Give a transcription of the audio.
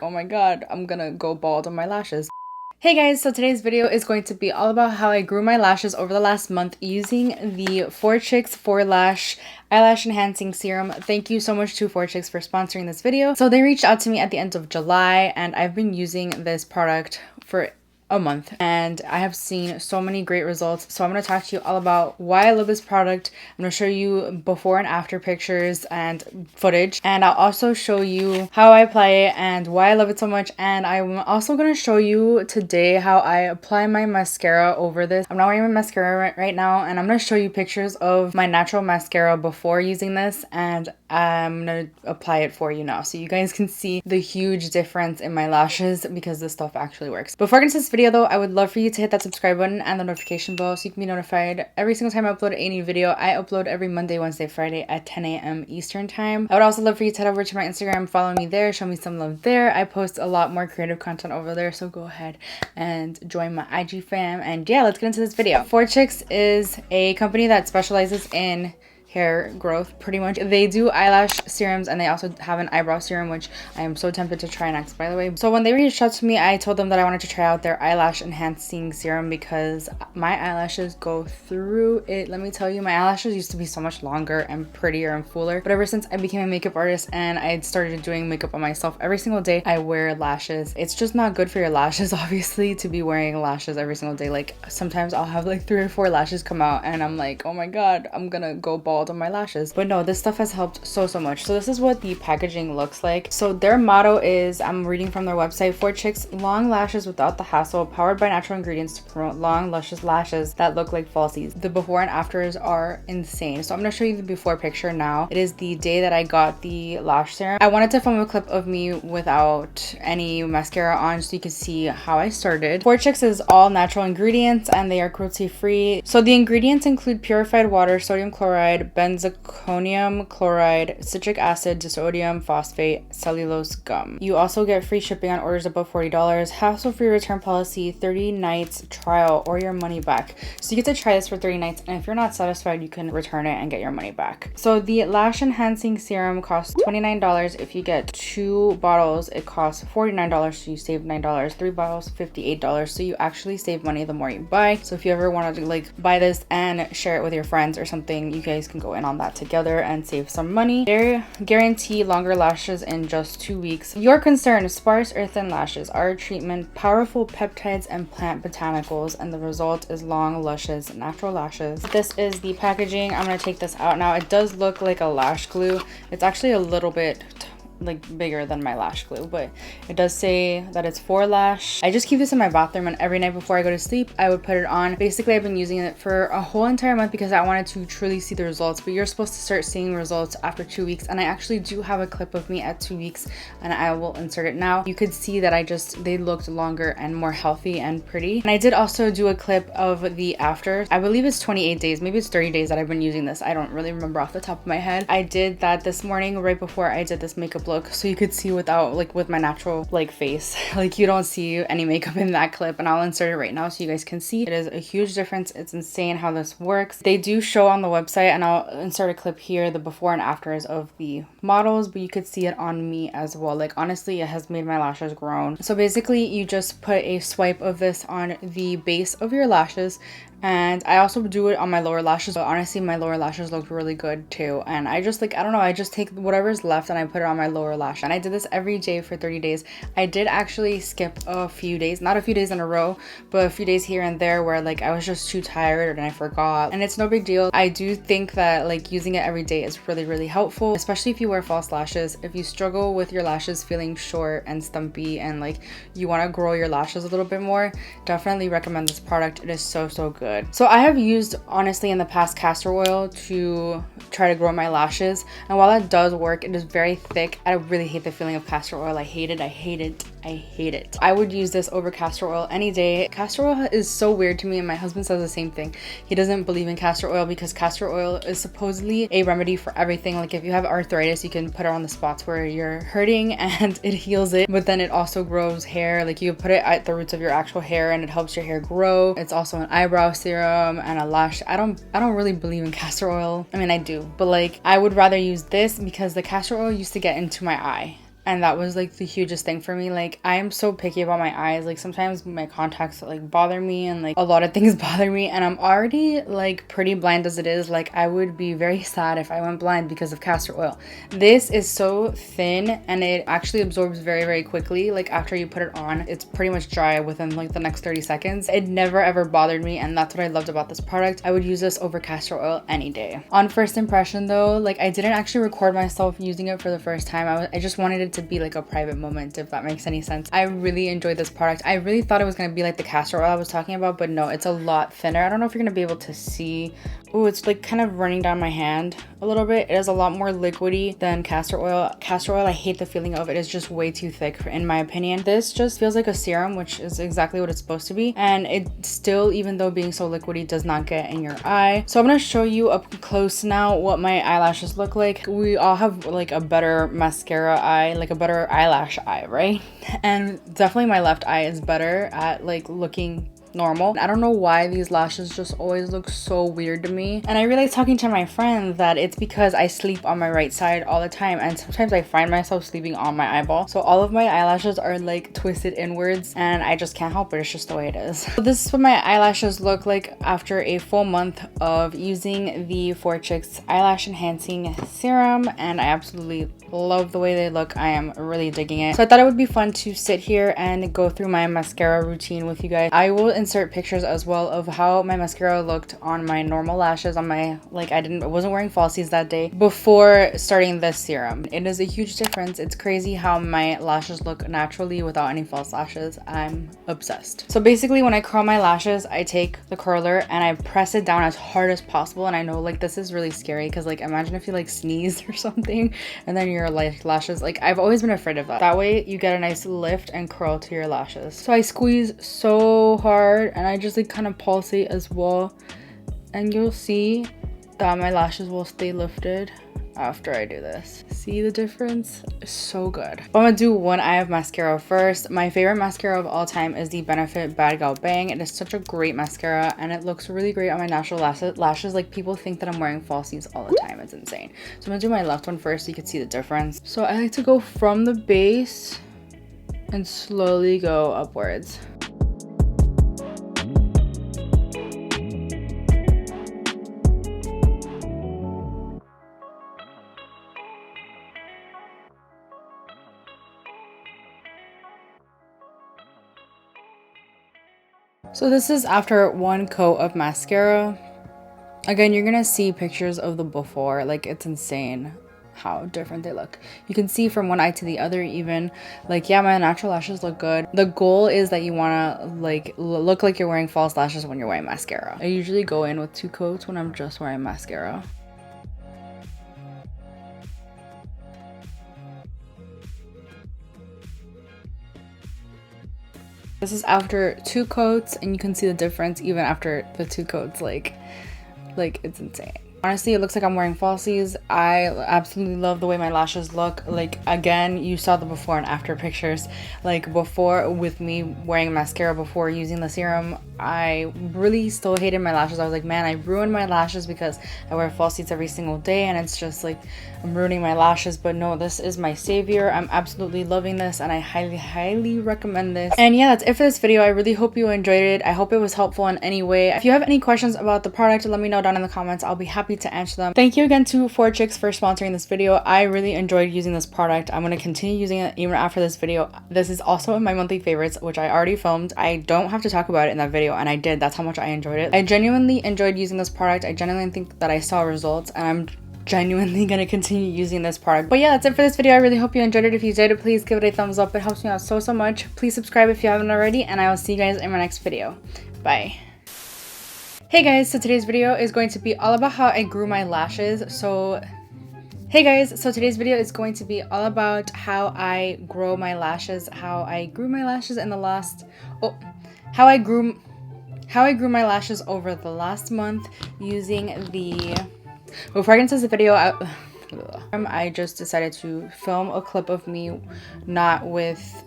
oh my god, I'm gonna go bald on my lashes. Hey guys, so today's video is going to be all about how I grew my lashes over the last month using the Forchics Forlash Eyelash Enhancing Serum. Thank you so much to Forchics for sponsoring this video. So they reached out to me at the end of July and I've been using this product for a month and I have seen so many great results. So I'm going to talk to you all about why I love this product. I'm going to show you before and after pictures and footage, and I'll also show you how I apply it and why I love it so much. And I'm also going to show you today how I apply my mascara over this. I'm not wearing my mascara right now, and I'm going to show you pictures of my natural mascara before using this, and I'm going to apply it for you now so you guys can see the huge difference in my lashes because this stuff actually works. Before I get into this video though, I would love for you to hit that subscribe button and the notification bell so you can be notified every single time I upload a new video. I upload every Monday, Wednesday, Friday at 10 a.m. Eastern time. I would also love for you to head over to my Instagram, follow me there, show me some love there. I post a lot more creative content over there, so go ahead and join my IG fam. And yeah, let's get into this video. Forchics is a company that specializes in hair growth, pretty much. They do eyelash serums and they also have an eyebrow serum, which I am so tempted to try next, by the way. So when they reached out to me, I told them that I wanted to try out their eyelash enhancing serum because my eyelashes go through it. Let me tell you, my eyelashes used to be so much longer and prettier and fuller, but ever since I became a makeup artist and I started doing makeup on myself every single day, I wear lashes. It's just not good for your lashes, obviously, to be wearing lashes every single day. Like sometimes I'll have like 3 or 4 lashes come out and I'm like, oh my god, I'm gonna go bald on my lashes. But no, this stuff has helped so much. So this is what the packaging looks like. So their motto is, I'm reading from their website, Forchics, long lashes without the hassle, powered by natural ingredients to promote long luscious lashes that look like falsies. The before and afters are insane. So I'm going to show you the before picture now. It is the day that I got the lash serum. I wanted to film a clip of me without any mascara on so you can see how I started. Forchics is all natural ingredients and they are cruelty free. So the ingredients include purified water, sodium chloride, benzalkonium chloride, citric acid, disodium phosphate, cellulose gum. You also get free shipping on orders above $40, hassle-free return policy, 30 nights trial, or your money back. So you get to try this for 30 nights, and if you're not satisfied, you can return it and get your money back. So the lash enhancing serum costs $29. If you get 2 bottles, it costs $49, so you save $9. 3 bottles, $58. So you actually save money the more you buy. So if you ever want to like buy this and share it with your friends or something, you guys can go in on that together and save some money. They guarantee longer lashes in just 2 weeks. Your concern, sparse or thin lashes. Our treatment, powerful peptides and plant botanicals, and the result is long, luscious, natural lashes. This is the packaging. I'm going to take this out now. It does look like a lash glue. It's actually a little bit like bigger than my lash glue, but it does say that it's Forlash. I just keep this in my bathroom and every night before I go to sleep I would put it on. Basically I've been using it for a whole entire month because I wanted to truly see the results, but you're supposed to start seeing results after 2 weeks, and I actually do have a clip of me at 2 weeks and I will insert it now. You could see that they looked longer and more healthy and pretty. And I did also do a clip of the after. I believe it's 28 days, maybe it's 30 days that I've been using this. I don't really remember off the top of my head. I did that this morning right before I did this makeup look, so you could see without like with my natural like face, like you don't see any makeup in that clip, and I'll insert it right now so you guys can see. It is a huge difference. It's insane how this works. They do show on the website, and I'll insert a clip here, the before and afters of the models, but you could see it on me as well. Like honestly, it has made my lashes grown. So basically you just put a swipe of this on the base of your lashes, and I also do it on my lower lashes, but honestly my lower lashes looked really good too. And I just like, I don't know, I just take whatever's left and I put it on my lower lash, and I did this every day for 30 days. I did actually skip a few days, not a few days in a row, but a few days here and there where like I was just too tired and I forgot, and it's no big deal. I do think that like using it every day is really helpful, especially if you wear false lashes. If you struggle with your lashes feeling short and stumpy and like you want to grow your lashes a little bit more, definitely recommend this product. It is so good. So I have used, honestly, in the past castor oil to try to grow my lashes, and while that does work, it is very thick. I really hate the feeling of castor oil. I hate it. I would use this over castor oil any day. Castor oil is so weird to me, and my husband says the same thing. He doesn't believe in castor oil because castor oil is supposedly a remedy for everything. Like if you have arthritis, you can put it on the spots where you're hurting and it heals it, but then it also grows hair. Like you put it at the roots of your actual hair and it helps your hair grow. It's also an eyebrow serum and a lash. I don't really believe in castor oil. I mean, I do, but like I would rather use this because the castor oil used to get into my eye. and that was like the hugest thing for me. Like, I am so picky about my eyes. Like, sometimes my contacts like bother me, and like a lot of things bother me, and I'm already like pretty blind as it is. Like, I would be very sad if I went blind because of castor oil. This is so thin, and it actually absorbs very, very quickly. Like, after you put it on, it's pretty much dry within like the next 30 seconds. It never ever bothered me, and that's what I loved about this product. I would use this over castor oil any day. On first impression though, like, I didn't actually record myself using it for the first time. I just wanted it to be like a private moment, if that makes any sense. I really enjoyed this product. I really thought it was going to be like the castor oil I was talking about, but no, it's a lot thinner. I don't know if you're going to be able to see. Oh, it's like kind of running down my hand a little bit. It is a lot more liquidy than castor oil. Castor oil, I hate the feeling of it. It's just way too thick in my opinion. This just feels like a serum, which is exactly what it's supposed to be, and it still, even though being so liquidy, does not get in your eye. So I'm going to show you up close now what my eyelashes look like. We all have like a better mascara eye, like a better eyelash eye, right? And definitely my left eye is better at like looking normal. I don't know why these lashes just always look so weird to me, and I realized talking to my friend that it's because I sleep on my right side all the time, and sometimes I find myself sleeping on my eyeball, so all of my eyelashes are like twisted inwards, and I just can't help it. It's just the way it is. So this is what my eyelashes look like after a full month of using the Forchics Eyelash Enhancing Serum, and I absolutely love the way they look. I am really digging it. So I thought it would be fun to sit here and go through my mascara routine with you guys. I will insert pictures as well of how my mascara looked on my normal lashes, on my, like, I wasn't wearing falsies that day before starting this serum. It is a huge difference. It's crazy how my lashes look naturally without any false lashes. I'm obsessed. So basically when I curl my lashes, I take the curler and I press it down as hard as possible. And I know like this is really scary because like imagine if you like sneeze or something and then your like lashes, like I've always been afraid of that. That way you get a nice lift and curl to your lashes. So I squeeze so hard and I just like kind of pulsate as well, and you'll see that my lashes will stay lifted after I do this. See the difference? It's so good. I'm gonna do one eye of mascara first. My favorite mascara of all time is the Benefit Bad Gal Bang. It is such a great mascara and it looks really great on my natural lashes. Like, people think that I'm wearing falsies all the time. It's insane. So I'm gonna do my left one first so you can see the difference. So I like to go from the base and slowly go upwards. So this is after one coat of mascara. Again, you're gonna see pictures of the before. Like, it's insane how different they look. You can see from one eye to the other even. Like, yeah, my natural lashes look good. The goal is that you wanna like look like you're wearing false lashes when you're wearing mascara. I usually go in with 2 coats when I'm just wearing mascara. This is after 2 coats and you can see the difference even after the 2 coats. Like it's insane. Honestly, it looks like I'm wearing falsies. I absolutely love the way my lashes look. Like, again, you saw the before and after pictures. Like, before, with me wearing mascara before using the serum, I really still hated my lashes. I was like, man, I ruined my lashes because I wear falsies every single day and it's just like I'm ruining my lashes. But no, this is my savior. I'm absolutely loving this and I highly recommend this. And yeah, that's it for this video. I really hope you enjoyed it. I hope it was helpful in any way. If you have any questions about the product, let me know down in the comments. I'll be happy to answer them. Thank you again to Forchics for sponsoring this video. I really enjoyed using this product. I'm going to continue using it even after this video. This is also in my monthly favorites, which I already filmed. I don't have to talk about it in that video, and I did. That's how much I enjoyed it. I genuinely enjoyed using this product. I genuinely think that I saw results, and I'm genuinely gonna continue using this product. But yeah, that's it for this video. I really hope you enjoyed it. If you did, please give it a thumbs up. It helps me out so much. Please subscribe if you haven't already, and I will see you guys in my next video. Bye. Hey guys, so today's video is going to be all about how I grew my lashes. Hey guys, so today's video is going to be all about how I grow my lashes, how I grew my lashes in the last, how I grew my lashes over the last month using the, before I get into the video, I just decided to film a clip of me, not with,